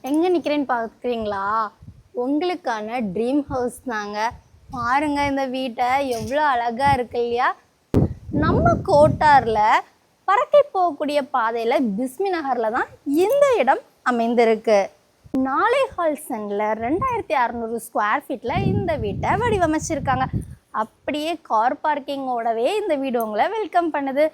எங்கே நிற்கிறேன்னு பார்க்குறீங்களா? உங்களுக்கான ட்ரீம் ஹவுஸ் தாங்க. பாருங்கள், இந்த வீட்டை எவ்வளோ அழகாக இருக்கு இல்லையா? நம்ம கோட்டாரில் பறக்கை போகக்கூடிய பாதையில் பிஸ்மி நகரில் தான் இந்த இடம் அமைந்திருக்கு. 4.25 சென்டில் 2600 ஸ்கொயர் ஃபீட்டில் இந்த வீட்டை வடிவமைச்சிருக்காங்க. அப்படியே கார் பார்க்கிங்கோடவே இந்த வீடு உங்களை வெல்கம் பண்ணுது.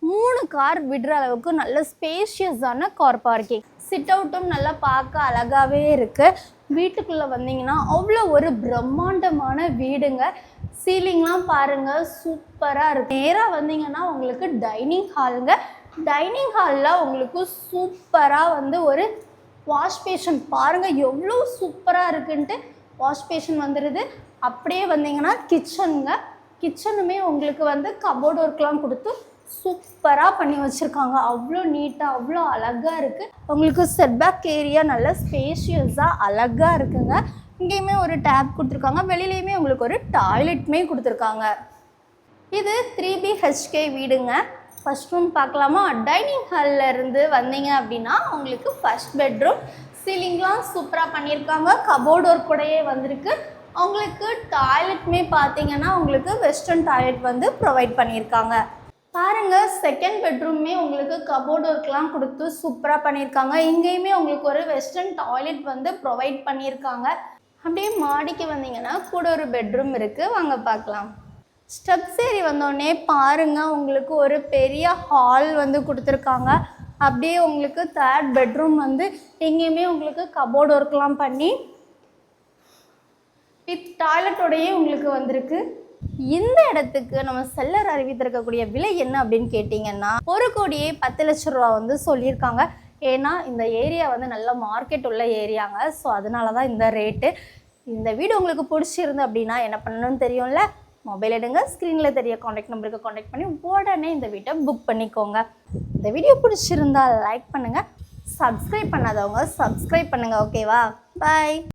3 கார் விடுற அளவுக்கு நல்ல ஸ்பேஷியஸான கார் பார்க்கிங். சிட் அவுட்டும் நல்லா பார்க்க அழகாகவே இருக்குது. வீட்டுக்குள்ளே வந்தீங்கன்னா அவ்வளோ ஒரு பிரம்மாண்டமான வீடுங்க. சீலிங்லாம் பாருங்கள், சூப்பராக இருக்குது. நேராக வந்தீங்கன்னா உங்களுக்கு டைனிங் ஹாலுங்க. டைனிங் ஹாலில் உங்களுக்கு சூப்பராக ஒரு வாஷ் பேஷன் பாருங்கள், எவ்வளோ சூப்பராக இருக்குன்ட்டு வாஷ் பேஷன் வந்துடுது. அப்படியே வந்தீங்கன்னா கிச்சனுங்க. கிச்சனுமே உங்களுக்கு கபோர்ட் ஒர்க்லாம் கொடுத்து சூப்பராக பண்ணி வச்சுருக்காங்க. அவ்வளோ நீட்டாக அவ்வளோ அழகாக இருக்குது. உங்களுக்கு செட்பேக் ஏரியா நல்ல ஸ்பேஷியஸாக அழகாக இருக்குங்க. இங்கேயுமே ஒரு டேப் கொடுத்துருக்காங்க. வெளியிலையுமே உங்களுக்கு ஒரு டாய்லெட்டுமே கொடுத்துருக்காங்க. இது 3 BHK வீடுங்க. ஃபஸ்ட் ரூம் பார்க்கலாமா? டைனிங் ஹாலில் இருந்து வந்தீங்க அப்படின்னா உங்களுக்கு ஃபஸ்ட் பெட்ரூம். சீலிங்லாம் சூப்பராக பண்ணியிருக்காங்க. கபோர்ட் ஒர்க் கூடயே வந்திருக்கு. உங்களுக்கு டாய்லெட்டுமே பார்த்தீங்கன்னா உங்களுக்கு வெஸ்டர்ன் டாய்லெட் ப்ரொவைட் பண்ணியிருக்காங்க. பாருங்கள், செகண்ட் பெட்ரூமே உங்களுக்கு கபோர்ட் ஒர்க்லாம் கொடுத்து சூப்பராக பண்ணியிருக்காங்க. இங்கேயுமே உங்களுக்கு ஒரு வெஸ்டர்ன் டாய்லெட் ப்ரொவைட் பண்ணியிருக்காங்க. அப்படியே மாடிக்கு வந்தீங்கன்னா கூட ஒரு பெட்ரூம் இருக்குது, வாங்க பார்க்கலாம். ஸ்டெப்ஸ் ஏறி வந்தோடனே பாருங்கள், உங்களுக்கு ஒரு பெரிய ஹால் கொடுத்துருக்காங்க. அப்படியே உங்களுக்கு தேர்ட் பெட்ரூம் எங்கேயுமே உங்களுக்கு கபோர்ட் ஒர்க்லாம் பண்ணி வித் டாய்லெட்டோடையே உங்களுக்கு வந்திருக்கு. இந்த இடத்துக்கு நம்ம செல்லர் அறிவித்திருக்கக்கூடிய விலை என்ன அப்படின்னு கேட்டிங்கன்னா 1,10,00,000 ரூபா சொல்லியிருக்காங்க. ஏன்னா இந்த ஏரியா நல்ல மார்க்கெட் உள்ள ஏரியாங்க. ஸோ அதனால தான் இந்த ரேட்டு. இந்த வீடு உங்களுக்கு பிடிச்சிருந்து அப்படின்னா என்ன பண்ணணும்னு தெரியும்ல, மொபைல் எடுங்க, ஸ்க்ரீனில் தெரிய காண்டாக்ட் நம்பருக்கு காண்டாக்ட் பண்ணி உடனே இந்த வீட்டை புக் பண்ணிக்கோங்க. இந்த வீடியோ பிடிச்சிருந்தா லைக் பண்ணுங்கள், சப்ஸ்கிரைப் பண்ணாதவங்க சப்ஸ்கிரைப் பண்ணுங்கள். ஓகேவா? பாய்.